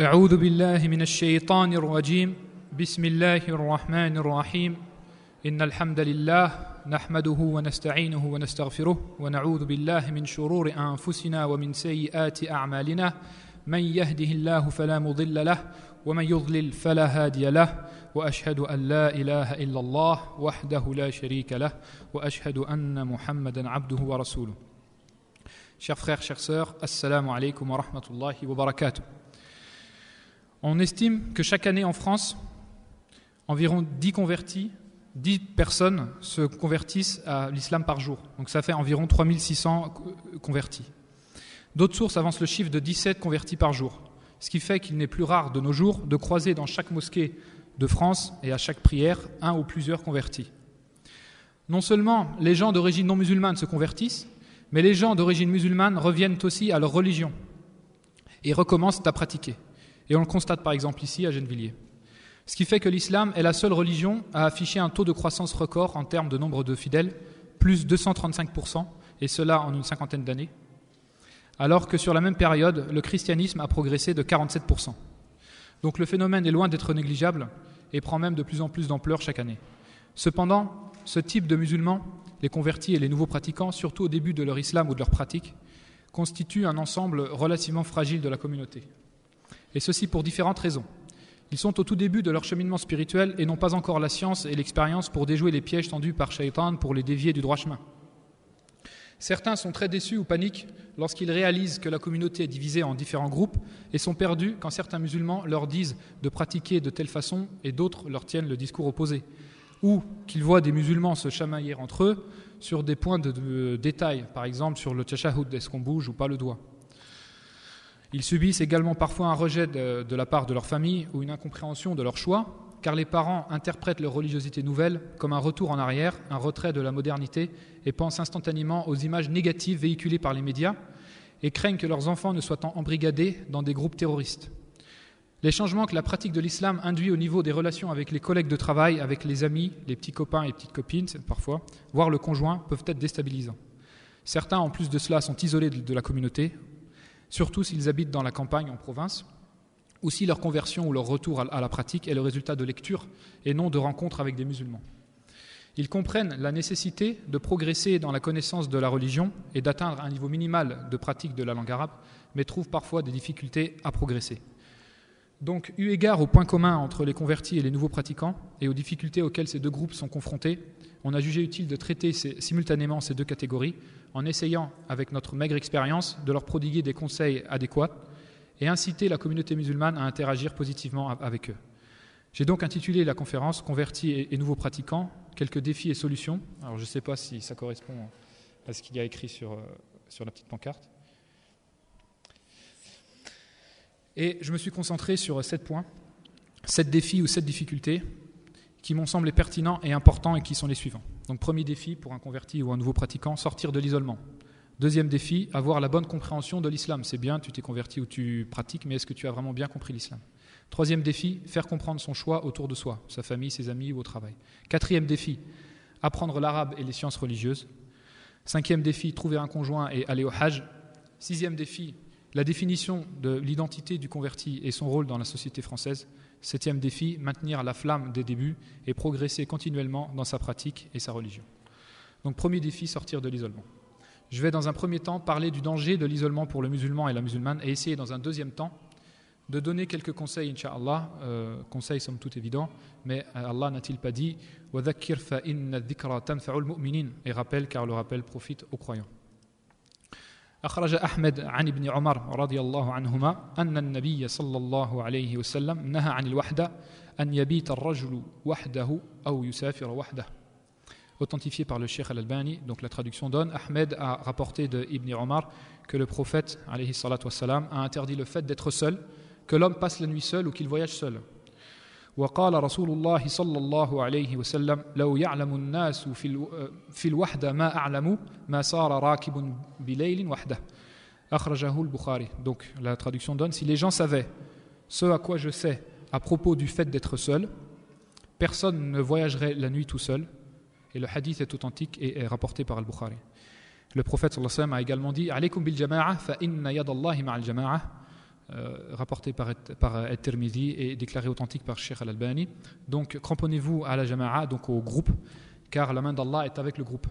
أعوذ بالله من الشيطان الرجيم بسم الله الرحمن الرحيم إن الحمد لله نحمده ونستعينه ونستغفره ونعوذ بالله من شرور أنفسنا ومن سيئات أعمالنا من يهده الله فلا مضل له ومن يضلل فلا هادي له وأشهد أن لا إله إلا الله وحده لا شريك له وأشهد أن محمدا عبده ورسوله. Chers frères, chères sœurs, assalamu alaikum wa rahmatullahi wa barakatuh. On estime que chaque année en France, environ 10 personnes se convertissent à l'islam par jour. Donc ça fait environ 3600 convertis. D'autres sources avancent le chiffre de 17 convertis par jour, ce qui fait qu'il n'est plus rare de nos jours de croiser dans chaque mosquée de France et à chaque prière un ou plusieurs convertis. Non seulement les gens d'origine non musulmane se convertissent, mais les gens d'origine musulmane reviennent aussi à leur religion et recommencent à pratiquer. Et on le constate par exemple ici à Gennevilliers. Ce qui fait que l'islam est la seule religion à afficher un taux de croissance record en termes de nombre de fidèles, plus 235%, et cela en une cinquantaine d'années, alors que sur la même période, le christianisme a progressé de 47%. Donc le phénomène est loin d'être négligeable et prend même de plus en plus d'ampleur chaque année. Cependant, ce type de musulmans, les convertis et les nouveaux pratiquants, surtout au début de leur islam ou de leur pratique, constituent un ensemble relativement fragile de la communauté. Et ceci pour différentes raisons. Ils sont au tout début de leur cheminement spirituel et n'ont pas encore la science et l'expérience pour déjouer les pièges tendus par Shaitan pour les dévier du droit chemin. Certains sont très déçus ou paniquent lorsqu'ils réalisent que la communauté est divisée en différents groupes et sont perdus quand certains musulmans leur disent de pratiquer de telle façon et d'autres leur tiennent le discours opposé. Ou qu'ils voient des musulmans se chamailler entre eux sur des points de détail, par exemple sur le tashahhud, est-ce qu'on bouge ou pas le doigt. Ils subissent également parfois un rejet de la part de leur famille ou une incompréhension de leur choix, car les parents interprètent leur religiosité nouvelle comme un retour en arrière, un retrait de la modernité, et pensent instantanément aux images négatives véhiculées par les médias et craignent que leurs enfants ne soient embrigadés dans des groupes terroristes. Les changements que la pratique de l'islam induit au niveau des relations avec les collègues de travail, avec les amis, les petits copains et petites copines, parfois, voire le conjoint, peuvent être déstabilisants. Certains, en plus de cela, sont isolés de la communauté, surtout s'ils habitent dans la campagne, en province, ou si leur conversion ou leur retour à la pratique est le résultat de lecture et non de rencontres avec des musulmans. Ils comprennent la nécessité de progresser dans la connaissance de la religion et d'atteindre un niveau minimal de pratique de la langue arabe, mais trouvent parfois des difficultés à progresser. Donc, eu égard aux points communs entre les convertis et les nouveaux pratiquants et aux difficultés auxquelles ces deux groupes sont confrontés, on a jugé utile de traiter simultanément ces deux catégories en essayant, avec notre maigre expérience, de leur prodiguer des conseils adéquats et inciter la communauté musulmane à interagir positivement avec eux. J'ai donc intitulé la conférence « Convertis et nouveaux pratiquants, quelques défis et solutions ». Alors je ne sais pas si ça correspond à ce qu'il y a écrit sur la petite pancarte. Et je me suis concentré sur 7 points, 7 défis ou 7 difficultés qui m'ont semblé pertinents et importants et qui sont les suivants. Donc premier défi pour un converti ou un nouveau pratiquant, sortir de l'isolement. Deuxième défi, avoir la bonne compréhension de l'islam. C'est bien, tu t'es converti ou tu pratiques, mais est-ce que tu as vraiment bien compris l'islam ? Troisième défi, faire comprendre son choix autour de soi, sa famille, ses amis ou au travail. Quatrième défi, apprendre l'arabe et les sciences religieuses. Cinquième défi, trouver un conjoint et aller au hajj. Sixième défi, la définition de l'identité du converti et son rôle dans la société française. Septième défi, maintenir la flamme des débuts et progresser continuellement dans sa pratique et sa religion. Donc premier défi, sortir de l'isolement. Je vais dans un premier temps parler du danger de l'isolement pour le musulman et la musulmane et essayer dans un deuxième temps de donner quelques conseils, incha'Allah, conseils somme toute évidents, mais Allah n'a-t-il pas dit « وَذَكِّرْ فَإِنَّ الذِّكْرَ تَنْفَعُ الْمُؤْمِنِينَ » et rappelle car le rappel profite aux croyants. أخرج أحمد عن ابن عمر رضي الله عنهما أن النبي صلى الله عليه وسلم نهى عن الوحدة أن يبيت الرجل وحده أو يسافر وحده. Authentifié par le Cheikh Al-Albani, donc la traduction donne, Ahmed a rapporté de Ibn Omar que le prophète alayhi salatu wassalam, a interdit le fait d'être seul, que l'homme passe la nuit seul ou qu'il voyage seul. وقال رسول الله صلى الله عليه وسلم لو يعلم الناس في الوحدة ما أعلموا ما صار راكب بليل وحده أخرجه البخاري. Donc la traduction donne, si les gens savaient ce à quoi je sais à propos du fait d'être seul, personne ne voyagerait la nuit tout seul. Et le hadith est authentique et est rapporté par Al-Bukhari. Le prophète sallallahu alayhi wa sallam a également dit « Alaykum bil jama'a fa inna yadallahi ma'al jama'a » rapporté par At-Tirmidhi et déclaré authentique par Cheikh Al-Albani. Donc cramponnez-vous à la jama'a, donc au groupe, car la main d'Allah est avec le groupe.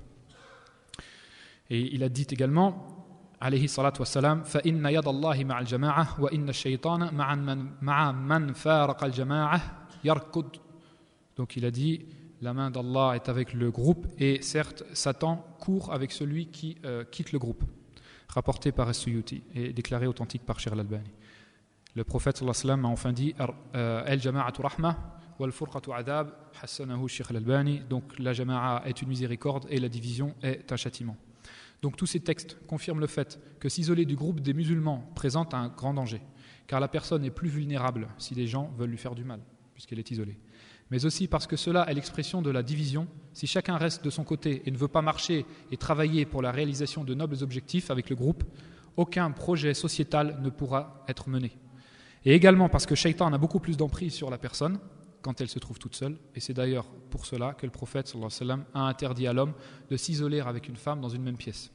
Et il a dit également, alayhi salatu wassalam, fa inna yad Allahi ma'al jama'a wa inna ash-shaytana ma'a man faraqa al-jama'a yarkud. Donc il a dit, la main d'Allah est avec le groupe et certes Satan court avec celui qui quitte le groupe. Rapporté par As-Suyuti et déclaré authentique par Cheikh Al-Albani. Le prophète sallallahu alayhi wa sallam a enfin dit, al-jama'atu rahma wal furqatu adab, hassanahu Cheikh Al-Albani. Donc la jama'a est une miséricorde et la division est un châtiment. Donc tous ces textes confirment le fait que s'isoler du groupe des musulmans présente un grand danger, car la personne est plus vulnérable si des gens veulent lui faire du mal, puisqu'elle est isolée. Mais aussi parce que cela est l'expression de la division. Si chacun reste de son côté et ne veut pas marcher et travailler pour la réalisation de nobles objectifs avec le groupe, aucun projet sociétal ne pourra être mené. Et également parce que Shaitan a beaucoup plus d'emprise sur la personne quand elle se trouve toute seule, et c'est d'ailleurs pour cela que le prophète sallallahu alayhi wa sallam a interdit à l'homme de s'isoler avec une femme dans une même pièce.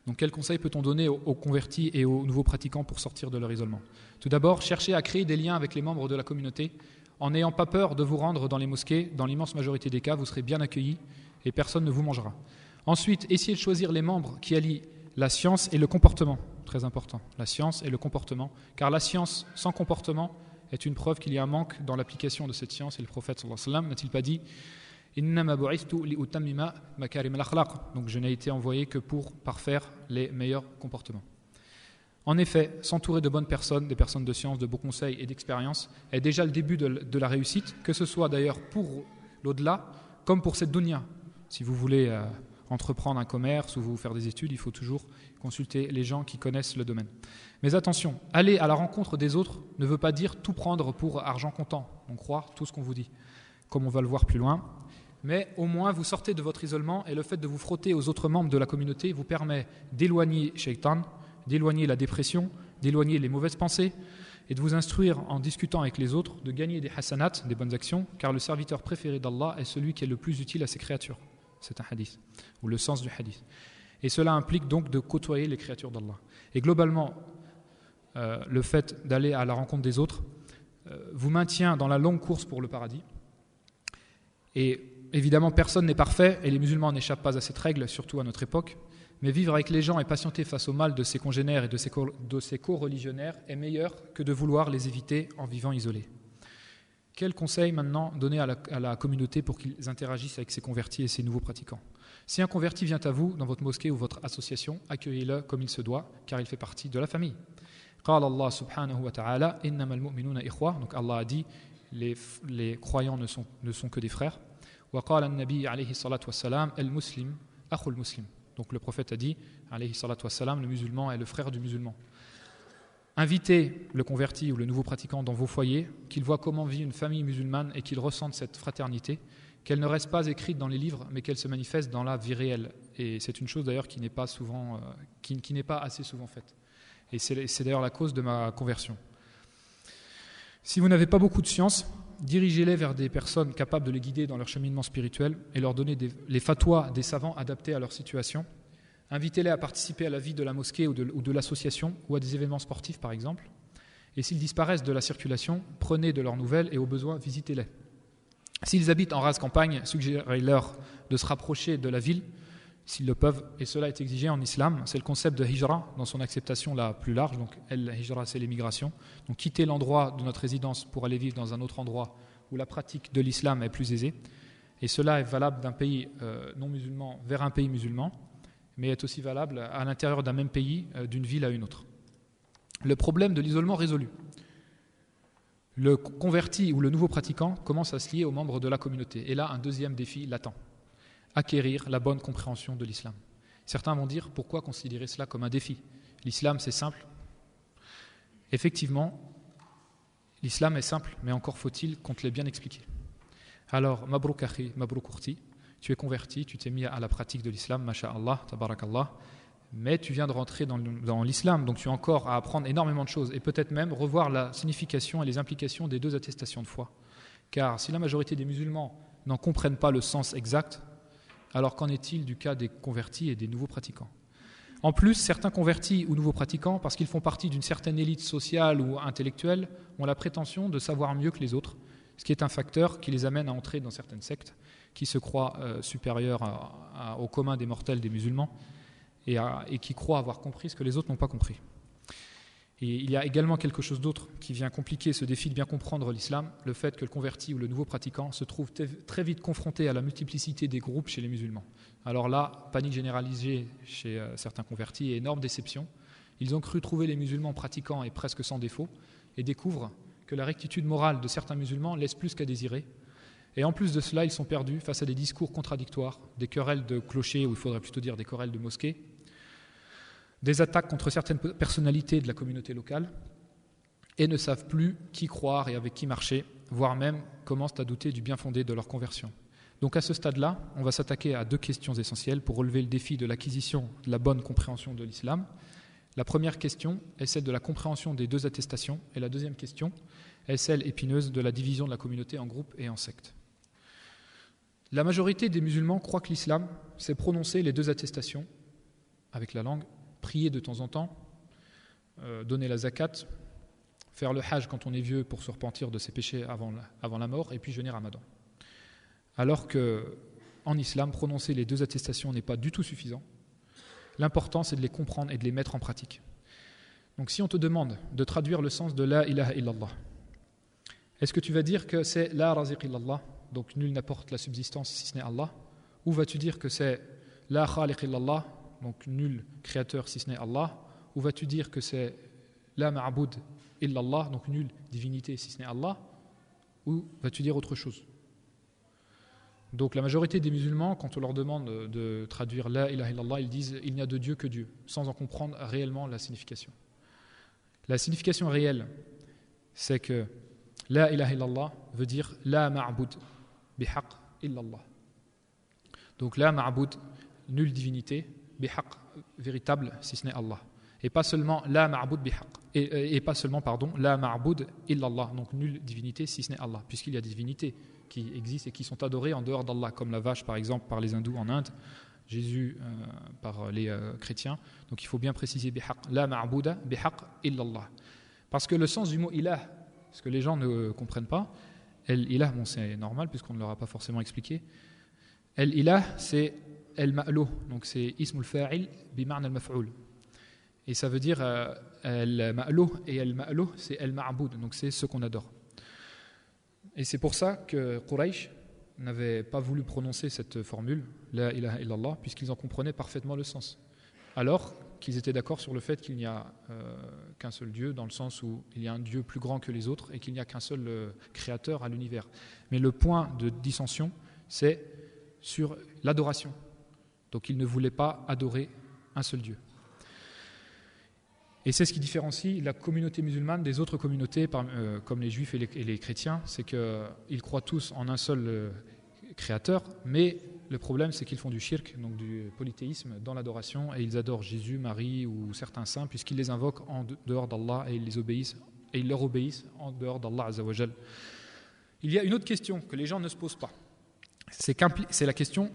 Donc quels conseils peut-on donner aux convertis et aux nouveaux pratiquants pour sortir de leur isolement ? Tout d'abord, cherchez à créer des liens avec les membres de la communauté en n'ayant pas peur de vous rendre dans les mosquées. Dans l'immense majorité des cas, vous serez bien accueillis et personne ne vous mangera. Ensuite, essayez de choisir les membres qui allient la science et le comportement, très important, la science et le comportement, car la science sans comportement est une preuve qu'il y a un manque dans l'application de cette science. Et le prophète sallallahu alayhi wa sallam n'a-t-il pas dit « Innama bu'ithtu li utammima makarim al-akhlaq » Donc je n'ai été envoyé que pour parfaire les meilleurs comportements. En effet, s'entourer de bonnes personnes, des personnes de science, de beaux conseils et d'expérience est déjà le début de la réussite, que ce soit d'ailleurs pour l'au-delà comme pour cette dunya. Si vous voulez entreprendre un commerce ou vous faire des études, il faut toujours consulter les gens qui connaissent le domaine. Mais attention, aller à la rencontre des autres ne veut pas dire tout prendre pour argent comptant, donc croire tout ce qu'on vous dit, comme on va le voir plus loin. Mais au moins vous sortez de votre isolement et le fait de vous frotter aux autres membres de la communauté vous permet d'éloigner Shaitan, d'éloigner la dépression, d'éloigner les mauvaises pensées et de vous instruire en discutant avec les autres, de gagner des hasanat, des bonnes actions, car le serviteur préféré d'Allah est celui qui est le plus utile à ses créatures. C'est un hadith, ou le sens du hadith. Et cela implique donc de côtoyer les créatures d'Allah. Et globalement, le fait d'aller à la rencontre des autres vous maintient dans la longue course pour le paradis. Et évidemment, personne n'est parfait et les musulmans n'échappent pas à cette règle, surtout à notre époque. Mais vivre avec les gens et patienter face au mal de ses congénères et de ses co-religionnaires est meilleur que de vouloir les éviter en vivant isolés. Quel conseil maintenant donner à la communauté pour qu'ils interagissent avec ces convertis et ces nouveaux pratiquants ? Si un converti vient à vous dans votre mosquée ou votre association, accueillez-le comme il se doit, car il fait partie de la famille. قال الله سبحانه وتعالى إنما المؤمنون إخوة. Donc Allah a dit les croyants ne sont que des frères. وقال النبي عليه الصلاة والسلام المسلم أخو المسلم. Donc le prophète a dit عليه الصلاة والسلام, le musulman est le frère du musulman. Invitez le converti ou le nouveau pratiquant dans vos foyers, qu'il voit comment vit une famille musulmane et qu'il ressente cette fraternité, qu'elle ne reste pas écrite dans les livres, mais qu'elle se manifeste dans la vie réelle. Et c'est une chose d'ailleurs qui n'est pas assez souvent faite. Et c'est d'ailleurs la cause de ma conversion. Si vous n'avez pas beaucoup de science, dirigez-les vers des personnes capables de les guider dans leur cheminement spirituel et leur donner les fatwas des savants adaptés à leur situation. Invitez-les à participer à la vie de la mosquée ou de l'association ou à des événements sportifs par exemple. Et s'ils disparaissent de la circulation, prenez de leurs nouvelles et au besoin, visitez-les. S'ils habitent en rase campagne, suggérez-leur de se rapprocher de la ville s'ils le peuvent, et cela est exigé en islam. C'est le concept de hijra dans son acceptation la plus large. Donc hijra, c'est l'émigration. Donc quitter l'endroit de notre résidence pour aller vivre dans un autre endroit où la pratique de l'islam est plus aisée. Et cela est valable d'un pays non musulman vers un pays musulman, mais est aussi valable à l'intérieur d'un même pays, d'une ville à une autre. Le problème de l'isolement résolu. Le converti ou le nouveau pratiquant commence à se lier aux membres de la communauté. Et là, un deuxième défi l'attend. Acquérir la bonne compréhension de l'islam. Certains vont dire, pourquoi considérer cela comme un défi ? L'islam, c'est simple. Effectivement, l'islam est simple, mais encore faut-il qu'on te l'ait bien expliqué. Alors, mabrouk akhi, mabrouk urti, tu es converti, tu t'es mis à la pratique de l'islam, masha'Allah, tabarakallah, mais tu viens de rentrer dans l'islam, donc tu as encore à apprendre énormément de choses, et peut-être même revoir la signification et les implications des deux attestations de foi. Car si la majorité des musulmans n'en comprennent pas le sens exact, alors qu'en est-il du cas des convertis et des nouveaux pratiquants ? En plus, certains convertis ou nouveaux pratiquants, parce qu'ils font partie d'une certaine élite sociale ou intellectuelle, ont la prétention de savoir mieux que les autres, ce qui est un facteur qui les amène à entrer dans certaines sectes qui se croient supérieurs au commun des mortels des musulmans et qui croient avoir compris ce que les autres n'ont pas compris. Et il y a également quelque chose d'autre qui vient compliquer ce défi de bien comprendre l'islam, le fait que le converti ou le nouveau pratiquant se trouve très vite confronté à la multiplicité des groupes chez les musulmans. Alors là, panique généralisée chez certains convertis et énorme déception. Ils ont cru trouver les musulmans pratiquants et presque sans défaut et découvrent que la rectitude morale de certains musulmans laisse plus qu'à désirer. Et en plus de cela, ils sont perdus face à des discours contradictoires, des querelles de clochers, ou il faudrait plutôt dire des querelles de mosquées, des attaques contre certaines personnalités de la communauté locale, et ne savent plus qui croire et avec qui marcher, voire même commencent à douter du bien fondé de leur conversion. Donc à ce stade-là, on va s'attaquer à deux questions essentielles pour relever le défi de l'acquisition de la bonne compréhension de l'islam. La première question est celle de la compréhension des deux attestations, et la deuxième question est celle épineuse de la division de la communauté en groupes et en sectes. La majorité des musulmans croient que l'islam, c'est prononcer les deux attestations avec la langue, prier de temps en temps, donner la zakat, faire le hajj quand on est vieux pour se repentir de ses péchés avant la mort, et puis jeûner Ramadan. Alors qu'en islam, prononcer les deux attestations n'est pas du tout suffisant. L'important, c'est de les comprendre et de les mettre en pratique. Donc si on te demande de traduire le sens de la ilaha illallah, est-ce que tu vas dire que c'est la raziq illallah, donc nul n'apporte la subsistance si ce n'est Allah, ou vas-tu dire que c'est la khaliq illallah, donc nul créateur si ce n'est Allah, ou vas-tu dire que c'est la ma'boud illallah, donc nulle divinité si ce n'est Allah, ou vas-tu dire autre chose? Donc la majorité des musulmans, quand on leur demande de traduire la ilaha illallah, ils disent il n'y a de Dieu que Dieu, sans en comprendre réellement la signification. La signification réelle, c'est que la ilaha illallah veut dire la ma'boud bihaq illallah. Donc la ma'boud, nulle divinité, bihaq, véritable si ce n'est Allah. Et pas seulement la ma'boud bihaq, et pas seulement, la ma'boud illallah, donc nulle divinité si ce n'est Allah, puisqu'il y a des divinités qui existent et qui sont adorées en dehors d'Allah, comme la vache par exemple par les hindous en Inde, Jésus par les chrétiens. Donc il faut bien préciser bihaq, la ma'bouda bihaq illallah. Parce que le sens du mot ilah, ce que les gens ne comprennent pas, el-ilah, bon c'est normal puisqu'on ne leur a pas forcément expliqué, el-ilah c'est el-ma'lou, donc c'est ismul fa'il bima'na al-maf'ul. Et ça veut dire el-ma'lou, et el-ma'lou c'est el-ma'boud, donc c'est ce qu'on adore. Et c'est pour ça que Quraysh n'avait pas voulu prononcer cette formule, la ilaha illallah, puisqu'ils en comprenaient parfaitement le sens. Alors qu'ils étaient d'accord sur le fait qu'il n'y a qu'un seul Dieu, dans le sens où il y a un Dieu plus grand que les autres et qu'il n'y a qu'un seul créateur à l'univers. Mais le point de dissension, c'est sur l'adoration. Donc ils ne voulaient pas adorer un seul Dieu. Et c'est ce qui différencie la communauté musulmane des autres communautés, comme les juifs et les chrétiens, c'est qu'ils croient tous en un seul créateur, mais le problème c'est qu'ils font du shirk, donc du polythéisme dans l'adoration, et ils adorent Jésus, Marie ou certains saints, puisqu'ils les invoquent en dehors d'Allah et ils leur obéissent en dehors d'Allah Azza wa Jal. Il y a une autre question que les gens ne se posent pas, c'est la question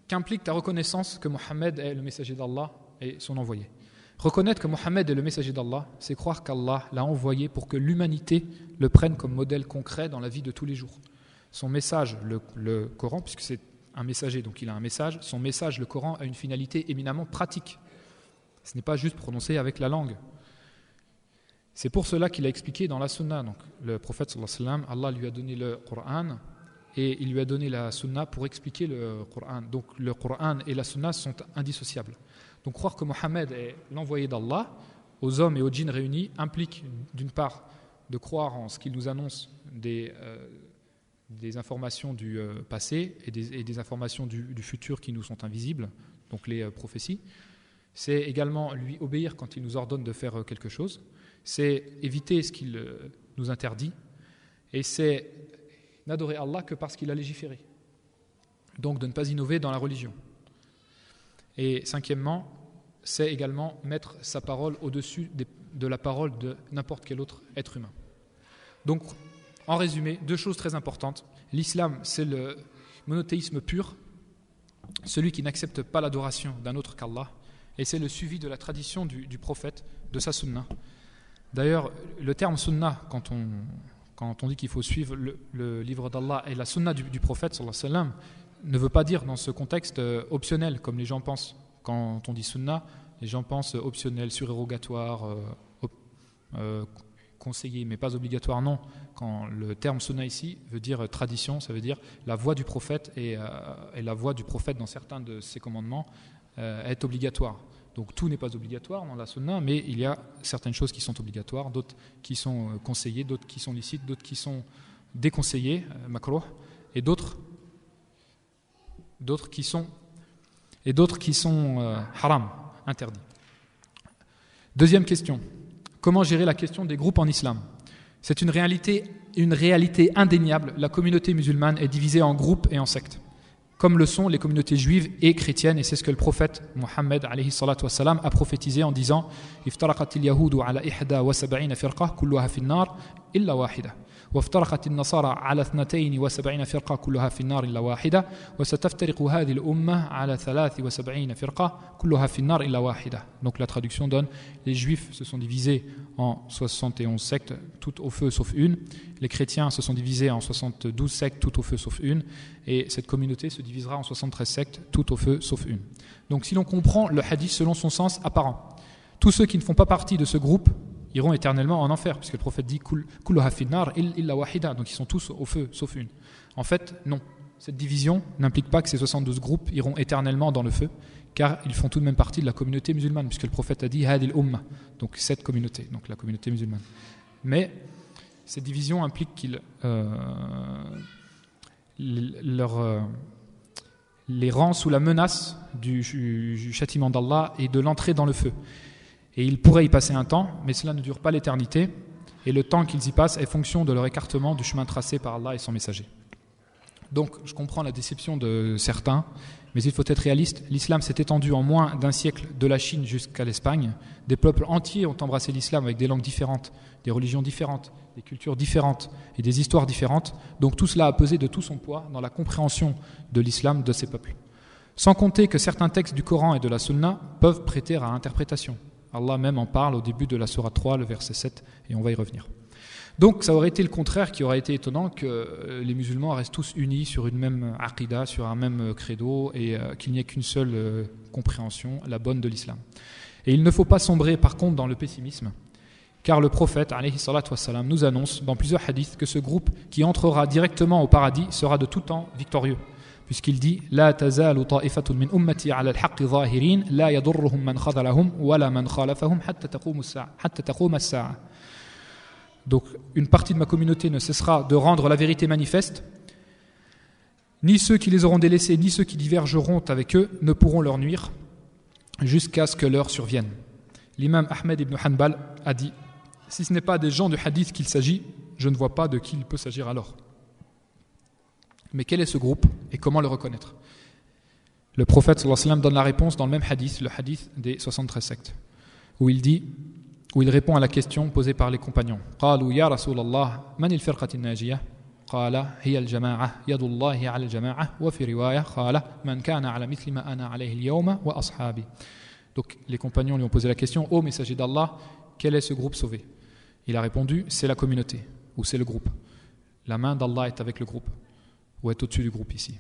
qu'implique ta reconnaissance que Mohammed est le messager d'Allah et son envoyé. Reconnaître que Mohammed est le messager d'Allah, c'est croire qu'Allah l'a envoyé pour que l'humanité le prenne comme modèle concret dans la vie de tous les jours. Son message, le Coran, puisque c'est un messager, donc il a un message, son message, le Coran, a une finalité éminemment pratique. Ce n'est pas juste prononcé avec la langue. C'est pour cela qu'il a expliqué dans la Sunna. Donc, le prophète sallallahu alayhi wa sallam, Allah lui a donné le Coran et il lui a donné la Sunna pour expliquer le Coran. Donc le Coran et la Sunna sont indissociables. Donc croire que Mohammed est l'envoyé d'Allah aux hommes et aux djinns réunis implique d'une part de croire en ce qu'il nous annonce des informations du passé et des informations du futur qui nous sont invisibles, donc les prophéties. C'est également lui obéir quand il nous ordonne de faire quelque chose. C'est éviter ce qu'il nous interdit. Et c'est n'adorer Allah que parce qu'il a légiféré. Donc de ne pas innover dans la religion. Et cinquièmement, c'est également mettre sa parole au-dessus de la parole de n'importe quel autre être humain. Donc, en résumé, deux choses très importantes. L'islam, c'est le monothéisme pur, celui qui n'accepte pas l'adoration d'un autre qu'Allah, Et c'est le suivi de la tradition du prophète, de sa sunna. D'ailleurs, le terme sunna, quand on dit qu'il faut suivre le livre d'Allah et la sunna du prophète, sallallahu alayhi wa sallam, ne veut pas dire dans ce contexte optionnel, comme les gens pensent. Quand on dit sunna, les gens pensent optionnel, surérogatoire, conseillé, mais pas obligatoire, non. Quand le terme sunna ici veut dire tradition, ça veut dire la voie du prophète, et la voie du prophète dans certains de ses commandements est obligatoire. Donc tout n'est pas obligatoire dans la sunna, mais il y a certaines choses qui sont obligatoires, d'autres qui sont conseillées, d'autres qui sont licites, d'autres qui sont déconseillées, makruh, et d'autres qui sont haram, interdits. Deuxième question. Comment gérer la question des groupes en islam ? C'est une réalité indéniable. La communauté musulmane est divisée en groupes et en sectes, comme le sont les communautés juives et chrétiennes, et c'est ce que le prophète Mohammed alayhi salatu wassalam a prophétisé en disant iftaraqat al-yahudu ala 71 firqa kulluha fi an-nar illa wahida وافترقت النصارى على 72 فرقة كلها في النار إلا واحدة وستفترق هذه الأمة على 73 فرقة كلها في النار إلا واحدة. Donc la traduction donne les juifs se sont divisés en 71 sectes toutes au feu sauf une, les chrétiens se sont divisés en 72 sectes toutes au feu sauf une, et cette communauté se divisera en 73 sectes toutes au feu sauf une. Donc si l'on comprend le hadith selon son sens apparent, tous ceux qui ne font pas partie de ce groupe iront éternellement en enfer, puisque le prophète dit kulluha finnar illa wahida, donc ils sont tous au feu sauf une. En fait, non. Cette division n'implique pas que ces 72 groupes iront éternellement dans le feu, car ils font tout de même partie de la communauté musulmane, puisque le prophète a dit hadil umma, donc cette communauté, donc la communauté musulmane. Mais cette division implique qu'ils les rend sous la menace du châtiment d'Allah et de l'entrée dans le feu. Et ils pourraient y passer un temps, mais cela ne dure pas l'éternité, et le temps qu'ils y passent est fonction de leur écartement du chemin tracé par Allah et son messager. Donc, je comprends la déception de certains, mais il faut être réaliste. L'islam s'est étendu en moins d'un siècle de la Chine jusqu'à l'Espagne. Des peuples entiers ont embrassé l'islam avec des langues différentes, des religions différentes, des cultures différentes et des histoires différentes. Donc tout cela a pesé de tout son poids dans la compréhension de l'islam de ces peuples. Sans compter que certains textes du Coran et de la Sunna peuvent prêter à interprétation. Allah même en parle au début de la sourate 3, le verset 7, et on va y revenir. Donc ça aurait été le contraire qui aurait été étonnant, que les musulmans restent tous unis sur une même aqidah, sur un même credo, et qu'il n'y ait qu'une seule compréhension, la bonne de l'islam. Et il ne faut pas sombrer par contre dans le pessimisme, car le prophète alayhi salatu wassalam nous annonce dans plusieurs hadiths que ce groupe qui entrera directement au paradis sera de tout temps victorieux, puisqu'il dit la tazalu ta'ifatun min ummati 'ala al-haqqi zahirin la yadurruhum man khadhalahum wala man khalafahum hatta taqum as-sa'a. Donc une partie de ma communauté ne cessera de rendre la vérité manifeste, ni ceux qui les auront délaissés ni ceux qui divergeront avec eux ne pourront leur nuire jusqu'à ce que l'heure survienne. L'imam Ahmed ibn Hanbal a dit: si ce n'est pas des gens du hadith qu'il s'agit, je ne vois pas de qui il peut s'agir alors. Mais quel est ce groupe et comment le reconnaître? Le prophète sallallahu alayhi wa sallam donne la réponse dans le même hadith, le hadith des 73 sectes, où il répond à la question posée par les compagnons. قالوا يا رسول الله من الفرقة الناجية؟ قال هي الجماعة يد الله على الجماعة وفي رواية قال من كان على مثل ما أنا عليه اليوم وأصحابي. Donc les compagnons lui ont posé la question: ô messager d'Allah, quel est ce groupe sauvé? Il a répondu: c'est la communauté, ou c'est le groupe. La main d'Allah est avec le groupe, ou est au-dessus du groupe ici.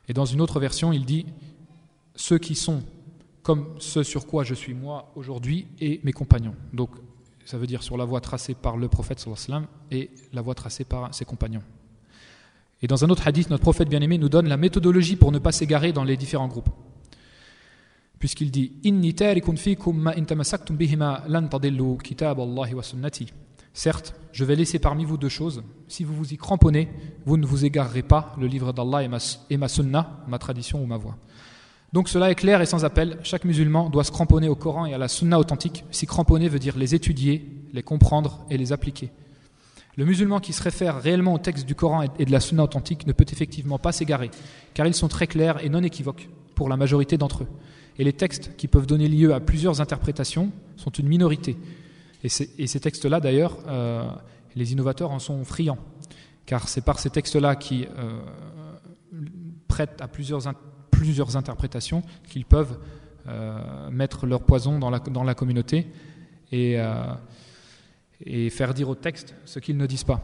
Et dans une autre version, il dit: ceux qui sont comme ce sur quoi je suis moi aujourd'hui et mes compagnons. Donc ça veut dire sur la voie tracée par le prophète sallallahu alayhi wa sallam et la voie tracée par ses compagnons. Et dans un autre hadith, notre prophète bien-aimé nous donne la méthodologie pour ne pas s'égarer dans les différents groupes, puisqu'il dit: inni tarikun fikum ma in tamassaktum bihima lan tadillu kitab Allah wa sunnati. Certes, je vais laisser parmi vous deux choses. Si vous vous y cramponnez, vous ne vous égarerez pas, le livre d'Allah et ma sunna, ma tradition ou ma voie. Donc cela est clair et sans appel. Chaque musulman doit se cramponner au Coran et à la sunna authentique. S'y cramponner veut dire les étudier, les comprendre et les appliquer. Le musulman qui se réfère réellement au texte du Coran et de la sunna authentique ne peut effectivement pas s'égarer, car ils sont très clairs et non équivoques pour la majorité d'entre eux. Et les textes qui peuvent donner lieu à plusieurs interprétations sont une minorité. Et ces textes-là, d'ailleurs, les innovateurs en sont friands, car c'est par ces textes-là qui prêtent à plusieurs interprétations qu'ils peuvent mettre leur poison dans la communauté et faire dire aux textes ce qu'ils ne disent pas.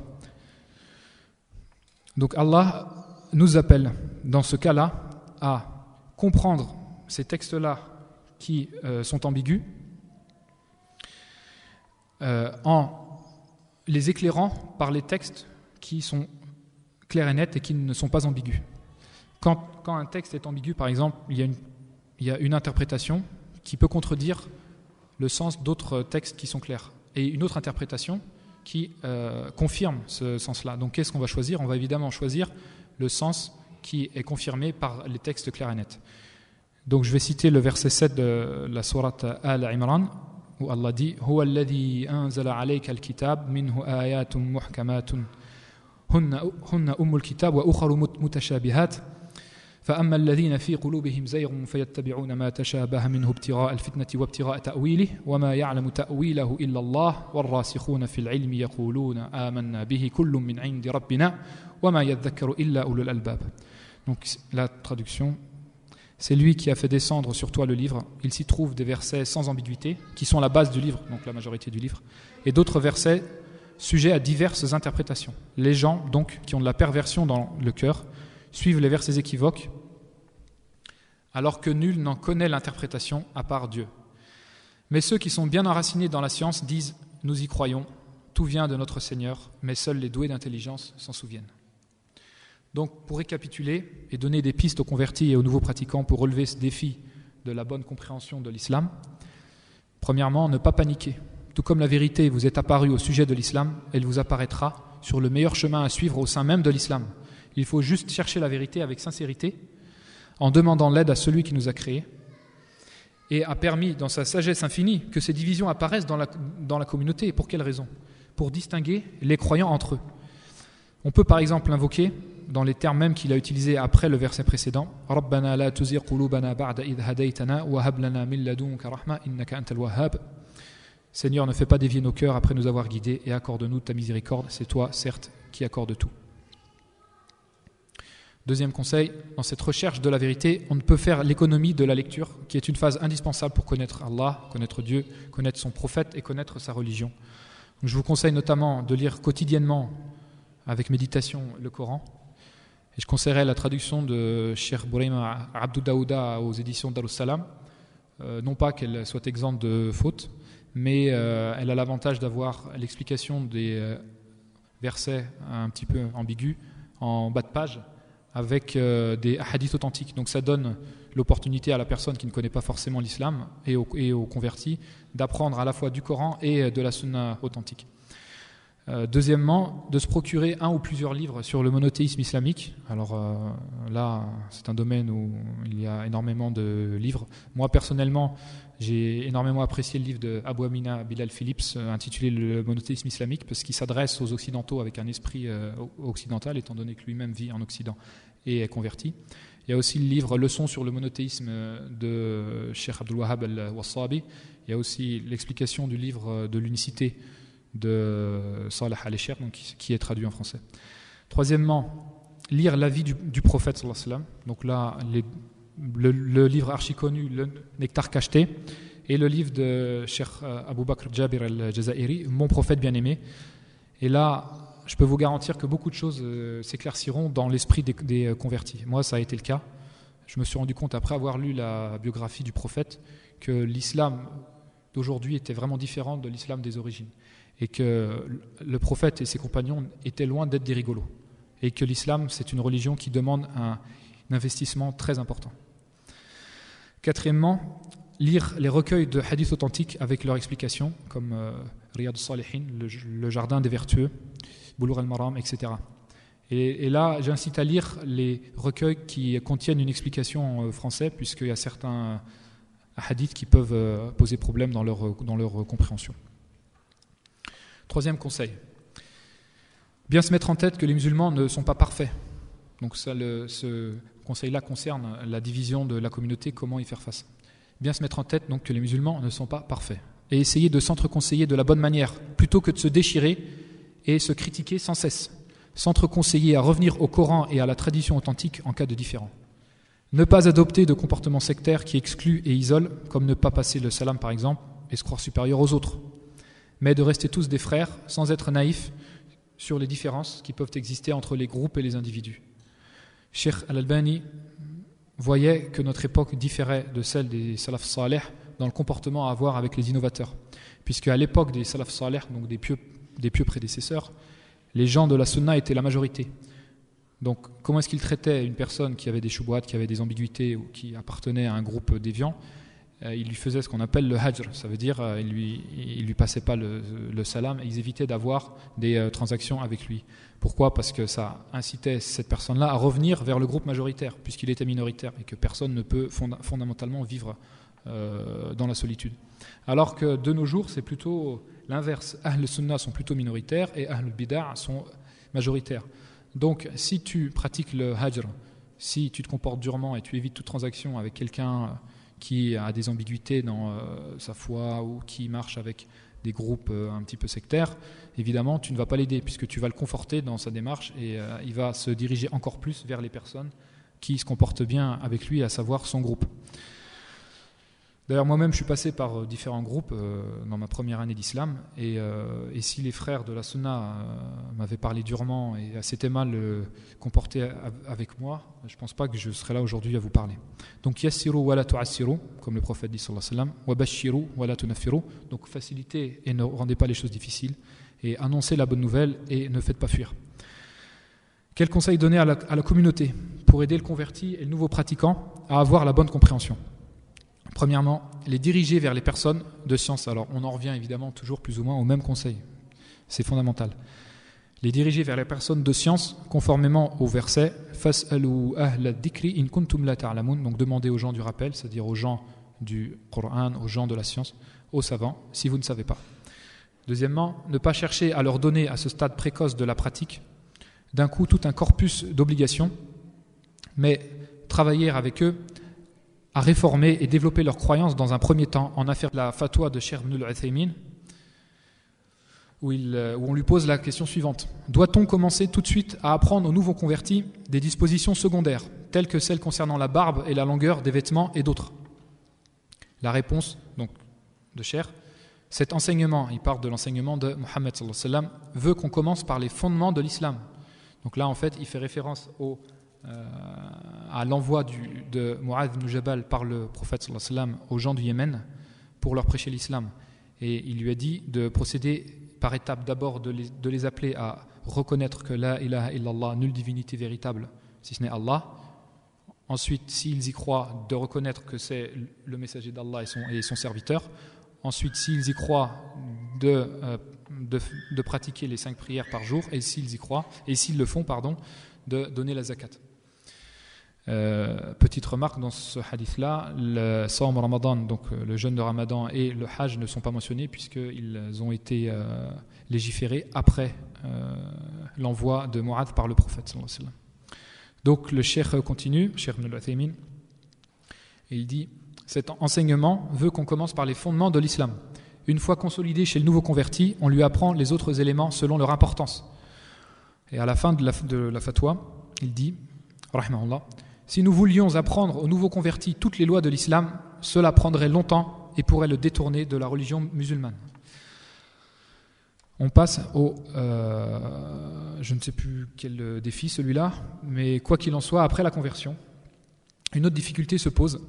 Donc Allah nous appelle dans ce cas-là à comprendre ces textes-là qui sont ambigus en les éclairant par les textes qui sont clairs et nets et qui ne sont pas ambigus. Quand un texte est ambigu, par exemple, il y a une interprétation qui peut contredire le sens d'autres textes qui sont clairs, et une autre interprétation qui confirme ce sens-là. Donc qu'est-ce qu'on va choisir ? On va évidemment choisir le sens qui est confirmé par les textes clairs et nets. Donc je vais citer le verset 7 de la sourate Al-Imran, où Allah dit « Huwa alladhi anzala alayka al-kitab minhu ayatun muhkamatun hunna ummul kitab wa ukharu mutashabihat فأما الذين في قلوبهم زيغ فيتبعون ما تشابه منه ابتغاء الفتنة وابتغاء تأويله وما يعلم تأويله إلا الله والراسخون في العلم يقولون آمنا به كل من عند ربنا وما يذكر إلا أولو الألباب. » Donc la traduction, c'est lui qui a fait descendre sur toi le livre. Il s'y trouve des versets sans ambiguïté qui sont la base du livre, donc la majorité du livre, et d'autres versets sujets à diverses interprétations. Les gens donc qui ont de la perversion dans le cœur suivent les versets équivoques, alors que nul n'en connaît l'interprétation à part Dieu. Mais ceux qui sont bien enracinés dans la science disent « Nous y croyons, tout vient de notre Seigneur, mais seuls les doués d'intelligence s'en souviennent. » Donc, pour récapituler et donner des pistes aux convertis et aux nouveaux pratiquants pour relever ce défi de la bonne compréhension de l'islam, premièrement, ne pas paniquer. Tout comme la vérité vous est apparue au sujet de l'islam, elle vous apparaîtra sur le meilleur chemin à suivre au sein même de l'islam. Il faut juste chercher la vérité avec sincérité, en demandant l'aide à celui qui nous a créés, et a permis, dans sa sagesse infinie, que ces divisions apparaissent dans la communauté. Et pour quelles raisons ? Pour distinguer les croyants entre eux. On peut par exemple invoquer, dans les termes mêmes qu'il a utilisés après le verset précédent, « Rabbana la tuzigh qulubana ba'da idh hadaytana wa hab lana min ladunka rahma innaka antal wahhab » Seigneur, ne fais pas dévier nos cœurs après nous avoir guidés et accorde-nous ta miséricorde, c'est toi, certes, qui accorde tout. Deuxième conseil, dans cette recherche de la vérité, on ne peut faire l'économie de la lecture, qui est une phase indispensable pour connaître Allah, connaître Dieu, connaître son prophète et connaître sa religion. Donc, je vous conseille notamment de lire quotidiennement, avec méditation, le Coran. Et je conseillerais la traduction de Cheikh Bourema Abdou Daouda aux éditions Darussalam. Non pas qu'elle soit exempte de fautes, mais elle a l'avantage d'avoir l'explication des versets un petit peu ambigus en bas de page, avec des hadiths authentiques. Donc ça donne l'opportunité à la personne qui ne connaît pas forcément l'islam et aux convertis d'apprendre à la fois du Coran et de la sunna authentique. Deuxièmement, de se procurer un ou plusieurs livres sur le monothéisme islamique. Alors là, c'est un domaine où il y a énormément de livres. Moi, personnellement, j'ai énormément apprécié le livre de Abu Amina Bilal Phillips intitulé « Le monothéisme islamique » parce qu'il s'adresse aux Occidentaux avec un esprit occidental, étant donné que lui-même vit en Occident et est converti. Il y a aussi le livre « Leçons sur le monothéisme » de Cheikh Abdul Wahhab al-Wassabi. Il y a aussi l'explication du livre de l'unicité de Salah al-Esher, qui est traduit en français. Troisièmement, lire la vie du prophète sallallahu alayhi wa sallam. Donc là, le livre archi connu, le Nectar cacheté, et le livre de Cheikh Abou Bakr Jabir al-Jazairi, Mon prophète bien-aimé. Et là, je peux vous garantir que beaucoup de choses s'éclairciront dans l'esprit des convertis. Moi, ça a été le cas. Je me suis rendu compte, après avoir lu la biographie du prophète, que l'islam d'aujourd'hui était vraiment différent de l'islam des origines. Et que le prophète et ses compagnons étaient loin d'être des rigolos. Et que l'islam, c'est une religion qui demande un investissement très important. Quatrièmement, lire les recueils de hadiths authentiques avec leurs explications, comme Riyad al-Salihin, le jardin des vertueux, Boulour al-Maram, etc. Et là, j'incite à lire les recueils qui contiennent une explication en français, puisqu'il y a certains hadiths qui peuvent poser problème dans leur compréhension. Troisième conseil, bien se mettre en tête que les musulmans ne sont pas parfaits. Donc ce conseil-là concerne la division de la communauté, comment y faire face. Bien se mettre en tête donc que les musulmans ne sont pas parfaits. Et essayer de s'entreconseiller de la bonne manière, plutôt que de se déchirer et se critiquer sans cesse. S'entreconseiller à revenir au Coran et à la tradition authentique en cas de différend. Ne pas adopter de comportement sectaire qui exclut et isole, comme ne pas passer le salam par exemple, et se croire supérieur aux autres, mais de rester tous des frères sans être naïfs sur les différences qui peuvent exister entre les groupes et les individus. Cheikh Al-Albani voyait que notre époque différait de celle des salaf salih dans le comportement à avoir avec les innovateurs, puisque à l'époque des salaf salih, donc des pieux prédécesseurs, les gens de la sunna étaient la majorité. Donc comment est-ce qu'ils traitaient une personne qui avait des shubhat, qui avait des ambiguïtés ou qui appartenait à un groupe déviant? Ils lui faisaient ce qu'on appelle le hajr, ça veut dire ils lui passaient pas le salam et ils évitaient d'avoir des transactions avec lui. Pourquoi? Parce que ça incitait cette personne-là à revenir vers le groupe majoritaire, puisqu'il était minoritaire et que personne ne peut fondamentalement vivre dans la solitude. Alors que de nos jours, c'est plutôt l'inverse. Ahl Sunnah sont plutôt minoritaires et Ahl Bid'ah sont majoritaires. Donc si tu pratiques le hajr, si tu te comportes durement et tu évites toute transaction avec quelqu'un qui a des ambiguïtés dans sa foi ou qui marche avec des groupes un petit peu sectaires, évidemment tu ne vas pas l'aider puisque tu vas le conforter dans sa démarche et il va se diriger encore plus vers les personnes qui se comportent bien avec lui, à savoir son groupe. D'ailleurs moi-même je suis passé par différents groupes dans ma première année d'islam et si les frères de la sunna m'avaient parlé durement et s'étaient mal comportés avec moi, je ne pense pas que je serais là aujourd'hui à vous parler. Donc yassiru wa la tu'assiru, comme le prophète dit sallallahu alayhi wa sallam, wa bashiru wa la tunaffiru, donc facilitez et ne rendez pas les choses difficiles et annoncez la bonne nouvelle et ne faites pas fuir. Quel conseil donner à la communauté pour aider le converti et le nouveau pratiquant à avoir la bonne compréhension? Premièrement, les diriger vers les personnes de science. Alors, on en revient évidemment toujours plus ou moins au même conseil. C'est fondamental. Les diriger vers les personnes de science, conformément au verset « Fas'alu ahla dhikri in kuntum la ta'lamun » donc demandez aux gens du rappel, c'est-à-dire aux gens du Coran, aux gens de la science, aux savants, si vous ne savez pas. Deuxièmement, ne pas chercher à leur donner à ce stade précoce de la pratique d'un coup tout un corpus d'obligations, mais travailler avec eux à réformer et développer leurs croyances dans un premier temps. En affaire la fatwa de Cheikh Ibn al-Uthaymin, où on lui pose la question suivante. Doit-on commencer tout de suite à apprendre aux nouveaux convertis des dispositions secondaires, telles que celles concernant la barbe et la longueur des vêtements et d'autres? La réponse donc, de Cheikh, cet enseignement, il parle de l'enseignement de Mohammed sallallahu alayhi wa sallam, veut qu'on commence par les fondements de l'islam. Donc là, en fait, il fait référence à l'envoi de Mu'adh ibn Jabal par le prophète sallallahu alayhi wa sallam aux gens du Yémen pour leur prêcher l'islam. Et il lui a dit de procéder par étapes, d'abord de les appeler à reconnaître que la ilaha illallah, nulle divinité véritable si ce n'est Allah. Ensuite, s'ils y croient, de reconnaître que c'est le messager d'Allah et son serviteur. Ensuite, s'ils y croient, de pratiquer les 5 prières par jour, et s'ils y croient, et s'ils le font, de donner la zakat. Petite remarque dans ce hadith-là, le Sawm Ramadan, donc le jeûne de Ramadan et le Hajj ne sont pas mentionnés puisqu'ils ont été légiférés après l'envoi de Mu'adh par le prophète sallallahu alayhi wa sallam. Donc le cheikh continue, Cheikh Ibn al-Uthaymin, et il dit: cet enseignement veut qu'on commence par les fondements de l'islam. Une fois consolidé chez le nouveau converti, on lui apprend les autres éléments selon leur importance. Et à la fin de la fatwa, il dit, rahimahullah, si nous voulions apprendre aux nouveaux convertis toutes les lois de l'islam, cela prendrait longtemps et pourrait le détourner de la religion musulmane. On passe au, je ne sais plus quel défi celui-là, mais quoi qu'il en soit, après la conversion, une autre difficulté se pose,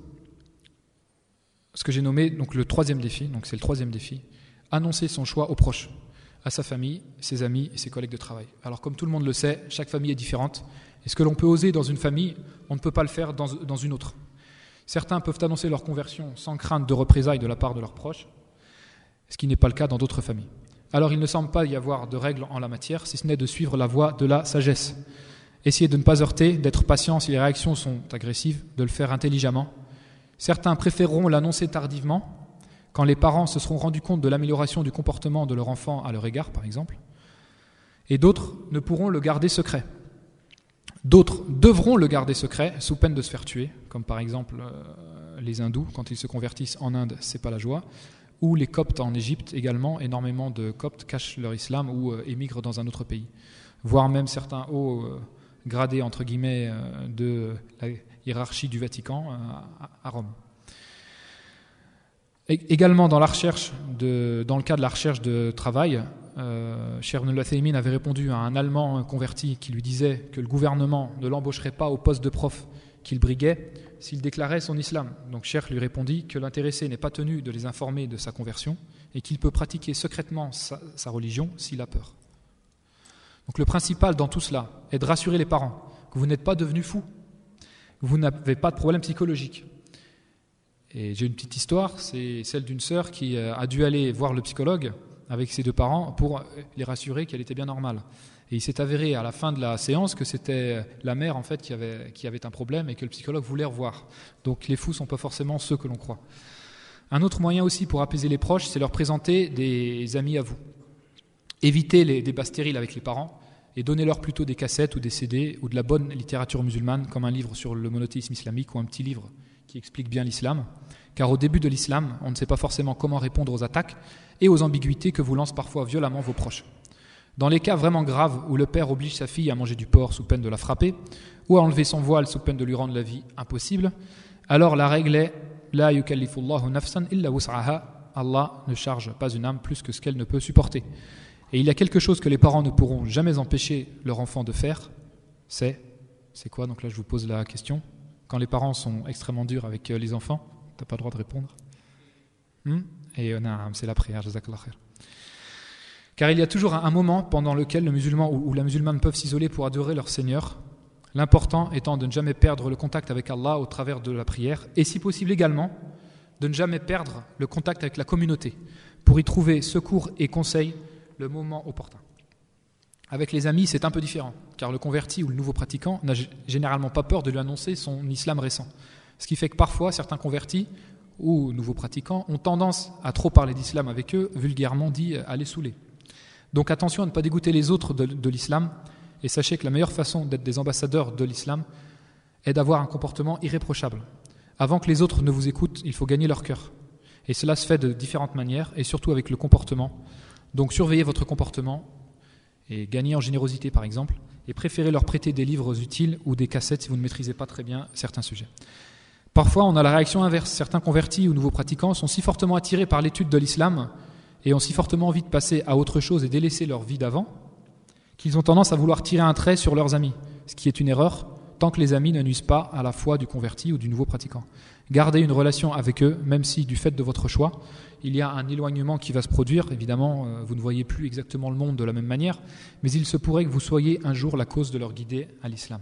ce que j'ai nommé donc le troisième défi, donc c'est le troisième défi, annoncer son choix aux proches, à sa famille, ses amis et ses collègues de travail. Alors comme tout le monde le sait, chaque famille est différente, et ce que l'on peut oser dans une famille, on ne peut pas le faire dans une autre. Certains peuvent annoncer leur conversion sans crainte de représailles de la part de leurs proches, ce qui n'est pas le cas dans d'autres familles. Alors il ne semble pas y avoir de règles en la matière, si ce n'est de suivre la voie de la sagesse. Essayer de ne pas heurter, d'être patient si les réactions sont agressives, de le faire intelligemment. Certains préféreront l'annoncer tardivement, quand les parents se seront rendus compte de l'amélioration du comportement de leur enfant à leur égard, par exemple. Et d'autres ne pourront le garder secret. D'autres devront le garder secret, sous peine de se faire tuer, comme par exemple les hindous, quand ils se convertissent en Inde, c'est pas la joie. Ou les Coptes en Égypte également, énormément de Coptes cachent leur islam ou émigrent dans un autre pays. Voire même certains hauts gradé entre guillemets de la hiérarchie du Vatican à Rome. Également dans le cas de la recherche de travail, Cheikh Ibn al-Uthaymin avait répondu à un Allemand converti qui lui disait que le gouvernement ne l'embaucherait pas au poste de prof qu'il briguait s'il déclarait son islam. Donc Cheikh lui répondit que l'intéressé n'est pas tenu de les informer de sa conversion et qu'il peut pratiquer secrètement sa religion s'il a peur. Donc le principal dans tout cela est de rassurer les parents que vous n'êtes pas devenus fous, que vous n'avez pas de problème psychologique. Et j'ai une petite histoire, c'est celle d'une sœur qui a dû aller voir le psychologue avec ses 2 parents pour les rassurer qu'elle était bien normale. Et il s'est avéré à la fin de la séance que c'était la mère en fait qui avait un problème et que le psychologue voulait revoir. Donc les fous ne sont pas forcément ceux que l'on croit. Un autre moyen aussi pour apaiser les proches, c'est leur présenter des amis à vous. Évitez les débats stériles avec les parents et donnez-leur plutôt des cassettes ou des CD ou de la bonne littérature musulmane comme un livre sur le monothéisme islamique ou un petit livre qui explique bien l'islam. Car au début de l'islam, on ne sait pas forcément comment répondre aux attaques et aux ambiguïtés que vous lancent parfois violemment vos proches. Dans les cas vraiment graves où le père oblige sa fille à manger du porc sous peine de la frapper ou à enlever son voile sous peine de lui rendre la vie impossible, alors la règle est « La yukallifullahu nafsan illa wus'aha » Allah ne charge pas une âme plus que ce qu'elle ne peut supporter. Et il y a quelque chose que les parents ne pourront jamais empêcher leur enfant de faire, c'est quoi? Donc là je vous pose la question. Quand les parents sont extrêmement durs avec les enfants, tu n'as pas le droit de répondre. Et c'est la prière, jazakallah khair. Car il y a toujours un moment pendant lequel le musulman ou la musulmane peuvent s'isoler pour adorer leur Seigneur, l'important étant de ne jamais perdre le contact avec Allah au travers de la prière, et si possible également, de ne jamais perdre le contact avec la communauté, pour y trouver secours et conseil le moment opportun. Avec les amis, c'est un peu différent, car le converti ou le nouveau pratiquant n'a généralement pas peur de lui annoncer son islam récent. Ce qui fait que parfois, certains convertis ou nouveaux pratiquants ont tendance à trop parler d'islam avec eux, vulgairement dit à les saouler. Donc attention à ne pas dégoûter les autres de l'islam, et sachez que la meilleure façon d'être des ambassadeurs de l'islam est d'avoir un comportement irréprochable. Avant que les autres ne vous écoutent, il faut gagner leur cœur. Et cela se fait de différentes manières, et surtout avec le comportement. Donc surveillez votre comportement, et gagnez en générosité par exemple, et préférez leur prêter des livres utiles ou des cassettes si vous ne maîtrisez pas très bien certains sujets. Parfois, on a la réaction inverse. Certains convertis ou nouveaux pratiquants sont si fortement attirés par l'étude de l'islam et ont si fortement envie de passer à autre chose et délaisser leur vie d'avant qu'ils ont tendance à vouloir tirer un trait sur leurs amis, ce qui est une erreur tant que les amis ne nuisent pas à la foi du converti ou du nouveau pratiquant. Gardez une relation avec eux, même si du fait de votre choix, il y a un éloignement qui va se produire. Évidemment, vous ne voyez plus exactement le monde de la même manière, mais il se pourrait que vous soyez un jour la cause de leur guider à l'islam.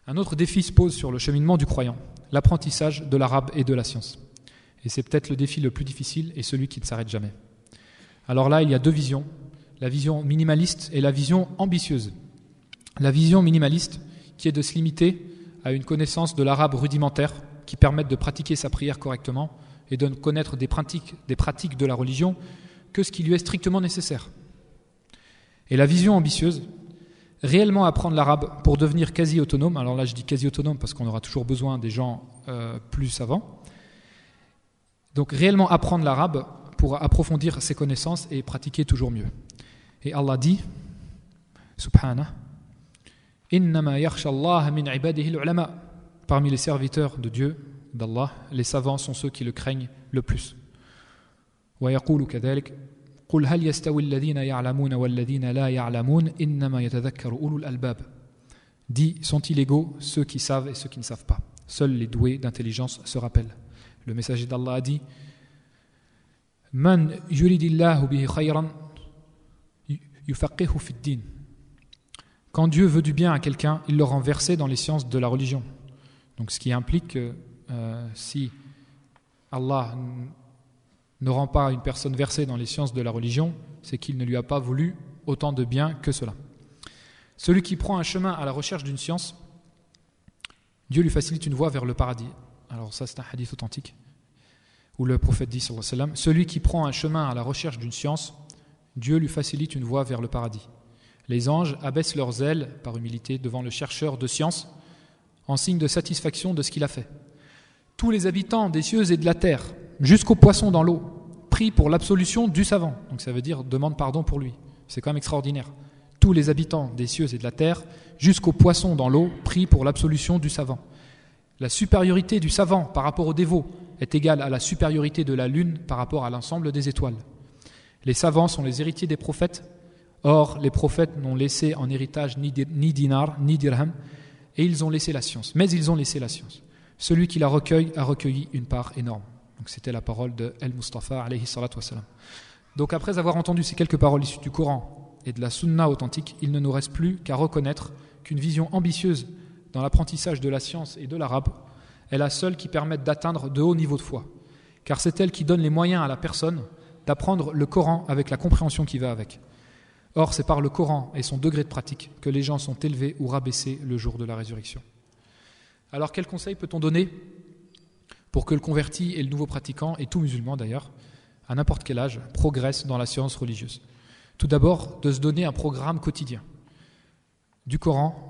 Un autre défi se pose sur le cheminement du croyant, l'apprentissage de l'arabe et de la science. Et c'est peut-être le défi le plus difficile et celui qui ne s'arrête jamais. Alors là, il y a 2 visions, la vision minimaliste et la vision ambitieuse. La vision minimaliste, qui est de se limiter à une connaissance de l'arabe rudimentaire, qui permettent de pratiquer sa prière correctement et de ne connaître des pratiques de la religion que ce qui lui est strictement nécessaire. Et la vision ambitieuse, réellement apprendre l'arabe pour devenir quasi autonome. Alors là je dis quasi autonome parce qu'on aura toujours besoin des gens plus savants. Donc réellement apprendre l'arabe pour approfondir ses connaissances et pratiquer toujours mieux. Et Allah dit, subhanah, innama yakhsha Allah min ibadihi al-ulama. Parmi les serviteurs de Dieu, d'Allah, les savants sont ceux qui le craignent le plus. Wa yaqulu kadhalik قل هل يستوي الذين يعلمون والذين لا يعلمون إنما يتذكر أولو الألباب. Dit, sont-ils égaux ceux qui savent et ceux qui ne savent pas? Seuls les doués d'intelligence se rappellent. Le messager d'Allah a dit, Man yuridillahu bihi khayran yufaqihu fid din. Quand Dieu veut du bien à quelqu'un, il le rend versé dans les sciences de la religion. Donc ce qui implique que si Allah ne rend pas une personne versée dans les sciences de la religion, c'est qu'il ne lui a pas voulu autant de bien que cela. Celui qui prend un chemin à la recherche d'une science, Dieu lui facilite une voie vers le paradis. Alors ça c'est un hadith authentique, où le prophète dit, sallallahu alayhi wa sallam, celui qui prend un chemin à la recherche d'une science, Dieu lui facilite une voie vers le paradis. Les anges abaissent leurs ailes par humilité devant le chercheur de science, en signe de satisfaction de ce qu'il a fait. Tous les habitants des cieux et de la terre, jusqu'aux poissons dans l'eau, prient pour l'absolution du savant. Donc ça veut dire demande pardon pour lui. C'est quand même extraordinaire. tous les habitants des cieux et de la terre, jusqu'aux poissons dans l'eau, prient pour l'absolution du savant. La supériorité du savant par rapport au dévot est égale à la supériorité de la lune par rapport à l'ensemble des étoiles. Les savants sont les héritiers des prophètes. Or, les prophètes n'ont laissé en héritage ni dinar, ni dirham, et ils ont laissé la science. Mais ils ont laissé la science. Celui qui la recueille a recueilli une part énorme. Donc c'était la parole de El-Mustafa alayhi salatu wassalam. Donc après avoir entendu ces quelques paroles issues du Coran et de la Sunna authentique, il ne nous reste plus qu'à reconnaître qu'une vision ambitieuse dans l'apprentissage de la science et de l'arabe est la seule qui permette d'atteindre de hauts niveaux de foi. Car c'est elle qui donne les moyens à la personne d'apprendre le Coran avec la compréhension qui va avec. Or, c'est par le Coran et son degré de pratique que les gens sont élevés ou rabaissés le jour de la résurrection. Alors, quel conseil peut-on donner pour que le converti et le nouveau pratiquant, et tout musulman d'ailleurs, à n'importe quel âge, progressent dans la science religieuse? Tout d'abord, de se donner un programme quotidien. Du Coran,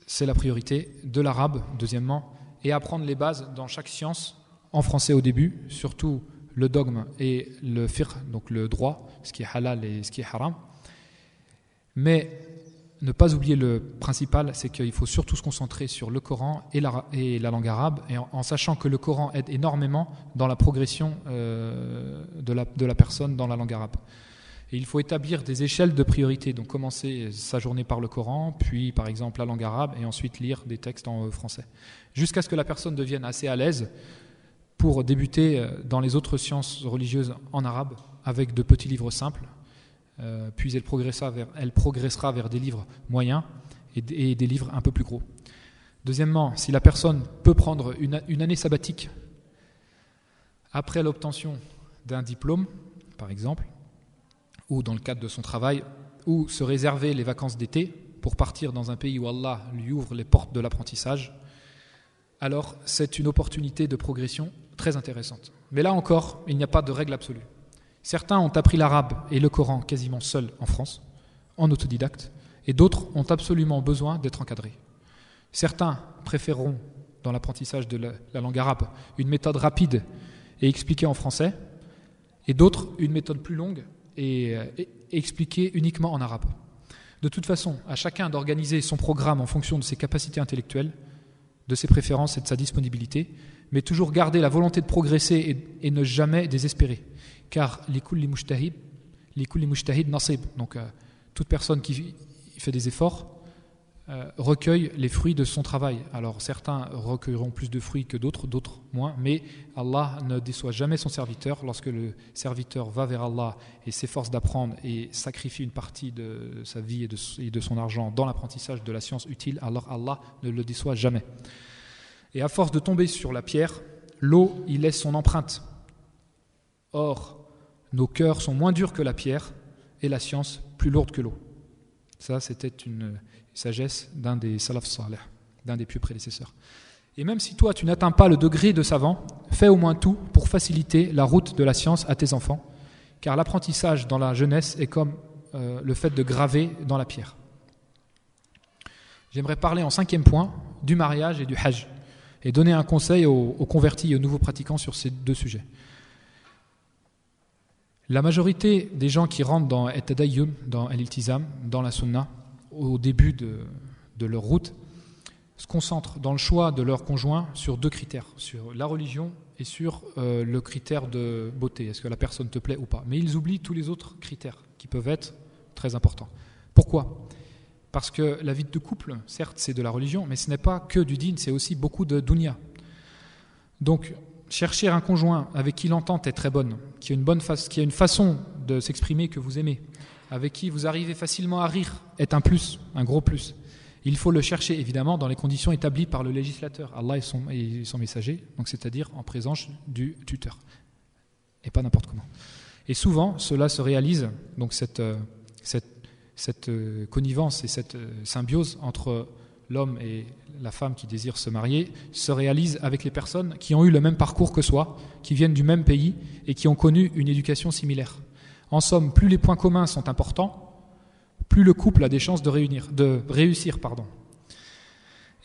c'est la priorité, de l'arabe, deuxièmement, et apprendre les bases dans chaque science, en français au début, surtout le dogme et le fiqh, donc le droit, ce qui est halal et ce qui est haram. Mais ne pas oublier le principal, c'est qu'il faut surtout se concentrer sur le Coran et la langue arabe, et en sachant que le Coran aide énormément dans la progression de la personne dans la langue arabe. Et il faut établir des échelles de priorité, donc commencer sa journée par le Coran, puis par exemple la langue arabe, et ensuite lire des textes en français, jusqu'à ce que la personne devienne assez à l'aise pour débuter dans les autres sciences religieuses en arabe avec de petits livres simples, puis elle progressera vers des livres moyens et des livres un peu plus gros. Deuxièmement, si la personne peut prendre une année sabbatique après l'obtention d'un diplôme, par exemple, ou dans le cadre de son travail, ou se réserver les vacances d'été pour partir dans un pays où Allah lui ouvre les portes de l'apprentissage, alors c'est une opportunité de progression très intéressante. Mais là encore, il n'y a pas de règle absolue. Certains ont appris l'arabe et le Coran quasiment seuls en France, en autodidacte, et d'autres ont absolument besoin d'être encadrés. Certains préféreront, dans l'apprentissage de la langue arabe, une méthode rapide et expliquée en français, et d'autres une méthode plus longue et expliquée uniquement en arabe. De toute façon, à chacun d'organiser son programme en fonction de ses capacités intellectuelles, de ses préférences et de sa disponibilité, mais toujours garder la volonté de progresser et ne jamais désespérer. Car likulli mujtahid nasib, donc toute personne qui fait des efforts recueille les fruits de son travail. Alors certains recueilleront plus de fruits que d'autres, d'autres moins, mais Allah ne déçoit jamais son serviteur. Lorsque le serviteur va vers Allah et s'efforce d'apprendre et sacrifie une partie de sa vie et de son argent dans l'apprentissage de la science utile, alors Allah ne le déçoit jamais. Et à force de tomber sur la pierre, l'eau y laisse son empreinte. Or, nos cœurs sont moins durs que la pierre et la science plus lourde que l'eau. Ça, c'était une sagesse d'un des salaf salih, d'un des pieux prédécesseurs. Et même si toi, tu n'atteins pas le degré de savant, fais au moins tout pour faciliter la route de la science à tes enfants, car l'apprentissage dans la jeunesse est comme le fait de graver dans la pierre. J'aimerais parler en 5e point du mariage et du hajj, et donner un conseil aux convertis et aux nouveaux pratiquants sur ces deux sujets. La majorité des gens qui rentrent dans At-Tadayyun, dans Al-Iltizam, dans la Sunna, au début de leur route, se concentrent dans le choix de leur conjoint sur deux critères, sur la religion et sur le critère de beauté, est-ce que la personne te plaît ou pas. Mais ils oublient tous les autres critères qui peuvent être très importants. Pourquoi ? Parce que la vie de couple, certes, c'est de la religion, mais ce n'est pas que du din, c'est aussi beaucoup de dunya. Donc, chercher un conjoint avec qui l'entente est très bonne, qui a une façon de s'exprimer que vous aimez, avec qui vous arrivez facilement à rire, est un plus, un gros plus. Il faut le chercher, évidemment, dans les conditions établies par le législateur, Allah et son messager, donc c'est-à-dire en présence du tuteur, et pas n'importe comment. Et souvent, cela se réalise, donc cette connivence et cette symbiose entre l'homme et la femme qui désire se marier se réalise avec les personnes qui ont eu le même parcours que soi, qui viennent du même pays et qui ont connu une éducation similaire. En somme, plus les points communs sont importants, plus le couple a des chances de réussir.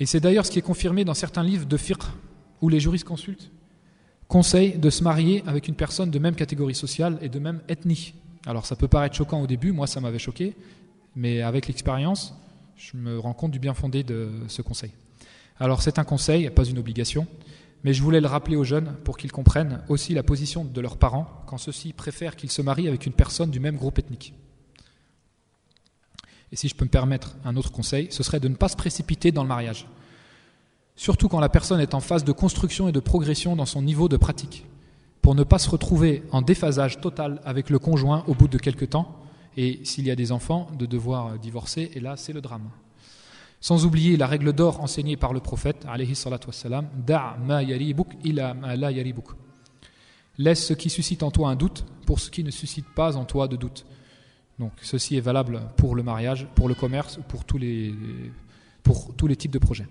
Et c'est d'ailleurs ce qui est confirmé dans certains livres de fiqh où les juristes conseillent de se marier avec une personne de même catégorie sociale et de même ethnie. Alors ça peut paraître choquant au début, moi ça m'avait choqué, mais avec l'expérience, je me rends compte du bien fondé de ce conseil. Alors c'est un conseil, pas une obligation, mais je voulais le rappeler aux jeunes pour qu'ils comprennent aussi la position de leurs parents quand ceux-ci préfèrent qu'ils se marient avec une personne du même groupe ethnique. Et si je peux me permettre un autre conseil, ce serait de ne pas se précipiter dans le mariage. Surtout quand la personne est en phase de construction et de progression dans son niveau de pratique, pour ne pas se retrouver en déphasage total avec le conjoint au bout de quelques temps, et s'il y a des enfants, de devoir divorcer, et là c'est le drame. Sans oublier la règle d'or enseignée par le prophète, alayhi salatu wassalam, da' ma yaribuk ila ma la yaribuk. Laisse ce qui suscite en toi un doute pour ce qui ne suscite pas en toi de doute. Donc ceci est valable pour le mariage, pour le commerce, pour tous les types de projets.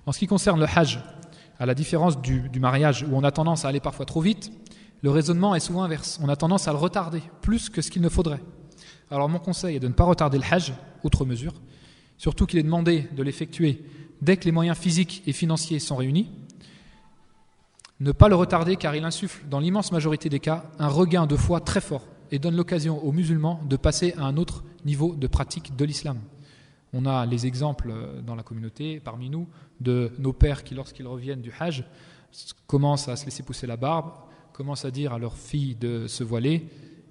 En ce qui concerne le hajj, à la différence du mariage où on a tendance à aller parfois trop vite, le raisonnement est souvent inverse. On a tendance à le retarder plus que ce qu'il ne faudrait. Alors mon conseil est de ne pas retarder le hajj, outre mesure, surtout qu'il est demandé de l'effectuer dès que les moyens physiques et financiers sont réunis. Ne pas le retarder car il insuffle dans l'immense majorité des cas un regain de foi très fort et donne l'occasion aux musulmans de passer à un autre niveau de pratique de l'islam. On a les exemples dans la communauté, parmi nous, de nos pères qui, lorsqu'ils reviennent du hajj, commencent à se laisser pousser la barbe, commencent à dire à leurs filles de se voiler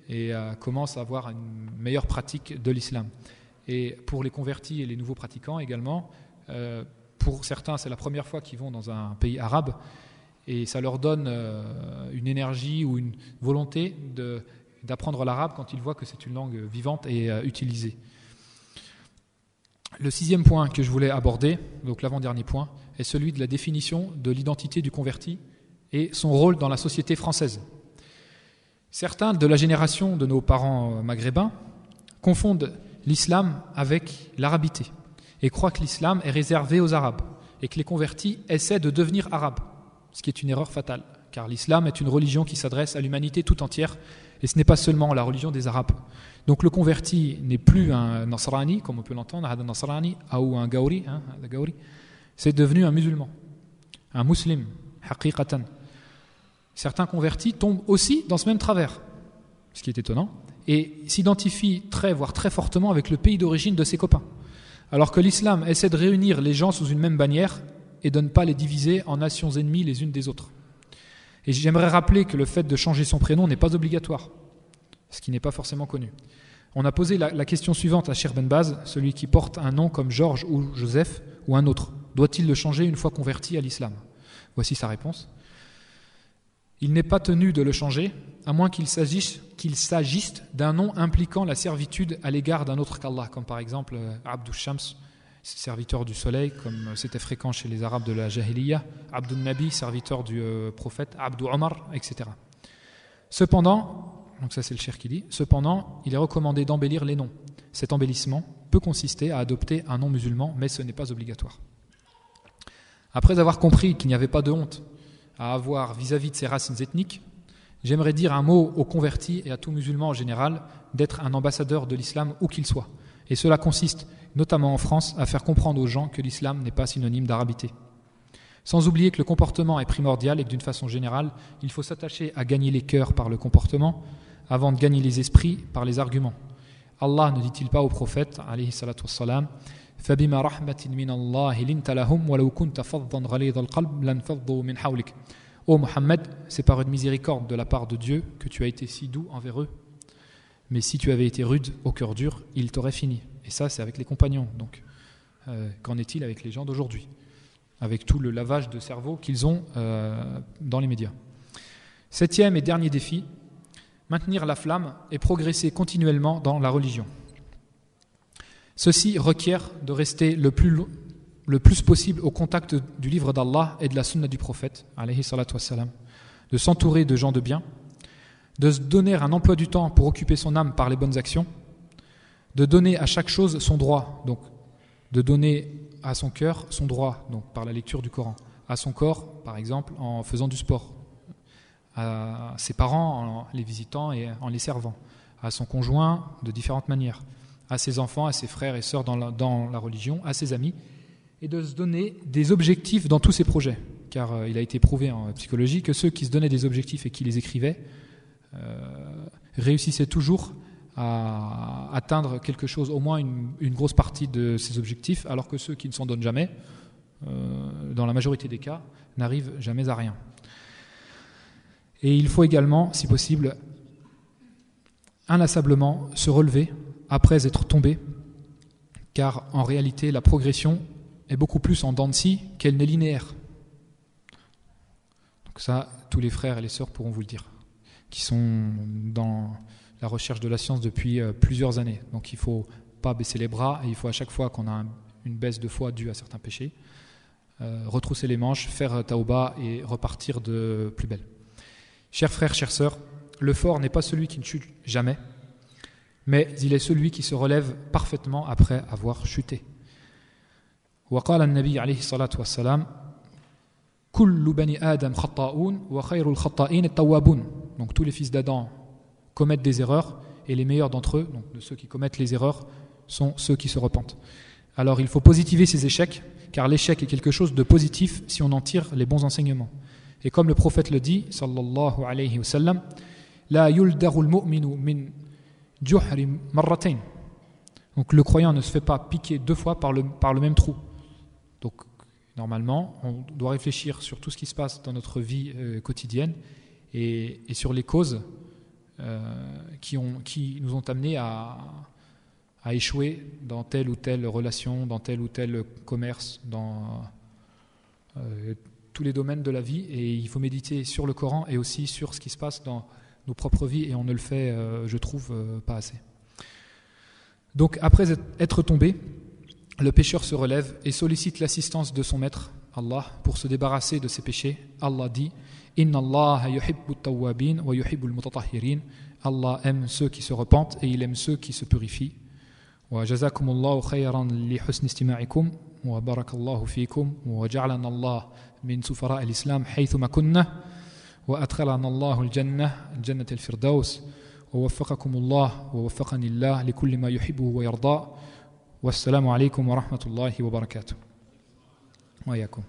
et commencent à avoir une meilleure pratique de l'islam. Et pour les convertis et les nouveaux pratiquants également, pour certains, c'est la première fois qu'ils vont dans un pays arabe et ça leur donne une énergie ou une volonté d'apprendre l'arabe quand ils voient que c'est une langue vivante et utilisée. Le 6e point que je voulais aborder, donc l'avant-dernier point, est celui de la définition de l'identité du converti et son rôle dans la société française. Certains de la génération de nos parents maghrébins confondent l'islam avec l'arabité et croient que l'islam est réservé aux Arabes et que les convertis essaient de devenir arabes, ce qui est une erreur fatale, car l'islam est une religion qui s'adresse à l'humanité tout entière et ce n'est pas seulement la religion des Arabes. Donc le converti n'est plus un Nasrani, comme on peut l'entendre, un Nasrani ou un Gauri, c'est devenu un musulman, un musulman, haqiqatan. Certains convertis tombent aussi dans ce même travers, ce qui est étonnant, et s'identifient voire très fortement avec le pays d'origine de ses copains, alors que l'islam essaie de réunir les gens sous une même bannière et de ne pas les diviser en nations ennemies les unes des autres. Et j'aimerais rappeler que le fait de changer son prénom n'est pas obligatoire, ce qui n'est pas forcément connu. On a posé la question suivante à Cheikh Ben Baz, celui qui porte un nom comme Georges ou Joseph ou un autre. Doit-il le changer une fois converti à l'islam ? Voici sa réponse. Il n'est pas tenu de le changer, à moins qu'il s'agisse d'un nom impliquant la servitude à l'égard d'un autre qu'Allah, comme par exemple Abdul Shams, serviteur du soleil, comme c'était fréquent chez les Arabes de la Jahiliya, Abdul Nabi, serviteur du prophète, Abdul Omar, etc. Cependant, donc ça c'est le cheikh qui dit, cependant, il est recommandé d'embellir les noms. Cet embellissement peut consister à adopter un nom musulman, mais ce n'est pas obligatoire. Après avoir compris qu'il n'y avait pas de honte à avoir vis-à-vis de ses racines ethniques, j'aimerais dire un mot aux convertis et à tout musulman en général d'être un ambassadeur de l'islam où qu'il soit. Et cela consiste, notamment en France, à faire comprendre aux gens que l'islam n'est pas synonyme d'arabité. Sans oublier que le comportement est primordial et que d'une façon générale, il faut s'attacher à gagner les cœurs par le comportement avant de gagner les esprits par les arguments. Allah ne dit-il pas au prophète, alayhi salatu wassalam, فَبِمَا رَحْمَةٍ مِّنَ اللَّهِ لِنْتَ لَهُمْ وَلَوْ كُنْتَ فَظًّا غَلِيظَ الْقَلْبِ لَانْفَضُّوا مِنْ حَوْلِكَ. Ô Mohammed, c'est par une miséricorde de la part de Dieu que tu as été si doux envers eux. Mais si tu avais été rude, au cœur dur, ils t'auraient fini. Et ça, c'est avec les compagnons. Donc, qu'en est-il avec les gens d'aujourd'hui ? Avec tout le lavage de cerveau qu'ils ont dans les médias. 7e et dernier défi, maintenir la flamme et progresser continuellement dans la religion. Ceci requiert de rester le plus possible au contact du livre d'Allah et de la sunna du prophète, alayhi salatu wassalam, de s'entourer de gens de bien, de se donner un emploi du temps pour occuper son âme par les bonnes actions, de donner à chaque chose son droit, donc de donner à son cœur son droit, donc par la lecture du Coran, à son corps, par exemple, en faisant du sport, à ses parents en les visitant et en les servant, à son conjoint de différentes manières, à ses enfants, à ses frères et sœurs dans la religion, à ses amis, et de se donner des objectifs dans tous ses projets, car il a été prouvé en psychologie que ceux qui se donnaient des objectifs et qui les écrivaient réussissaient toujours à atteindre quelque chose, au moins une grosse partie de ses objectifs, alors que ceux qui ne s'en donnent jamais, dans la majorité des cas, n'arrivent jamais à rien. Et il faut également, si possible, inlassablement se relever après être tombé, car en réalité la progression est beaucoup plus en dents de scie qu'elle n'est linéaire. Donc ça, tous les frères et les sœurs pourront vous le dire, qui sont dans la recherche de la science depuis plusieurs années. Donc il ne faut pas baisser les bras, et il faut à chaque fois qu'on a une baisse de foi due à certains péchés, retrousser les manches, faire taouba et repartir de plus belle. Chers frères, chères sœurs, le fort n'est pas celui qui ne chute jamais, mais il est celui qui se relève parfaitement après avoir chuté. وقال النبي عليه الصلاة والسلام كل بني آدم خطاؤون وخير الخطائين التوابون. Donc tous les fils d'Adam commettent des erreurs, et les meilleurs d'entre eux, donc de ceux qui commettent les erreurs, sont ceux qui se repentent. Alors il faut positiver ces échecs, car l'échec est quelque chose de positif si on en tire les bons enseignements. Et comme le prophète le dit, sallallahu alayhi wa sallam, la yuldaru al-mu'minu min juhri marratayn. Donc le croyant ne se fait pas piquer 2 fois par le même trou. Donc normalement, on doit réfléchir sur tout ce qui se passe dans notre vie quotidienne et sur les causes qui nous ont amenés à échouer dans telle ou telle relation, dans tel ou tel commerce, dans tous les domaines de la vie. Et il faut méditer sur le Coran et aussi sur ce qui se passe dans nos propres vies, et on ne le fait, je trouve, pas assez. Donc après être tombé, le pécheur se relève et sollicite l'assistance de son maître, Allah, pour se débarrasser de ses péchés. Allah dit « Inna Allah yuhibbu at-tawwabin wa yuhibbu al-mutatahhirin » Allah aime ceux qui se repentent et il aime ceux qui se purifient. Wa jazakumullahu khayran li husni istima'ikum wa barakallahu fikum wa ja'alana Allah min sufara al-islam haythuma kunna wa adkhalana Allah al-jannah jannat al-firdaus wa waffaqakumullah wa waffaqani Allah li kulli ma yuhibbu wa yarda. Wassalamu alaykum wa rahmatullahi wa barakatuh. Wa yakum.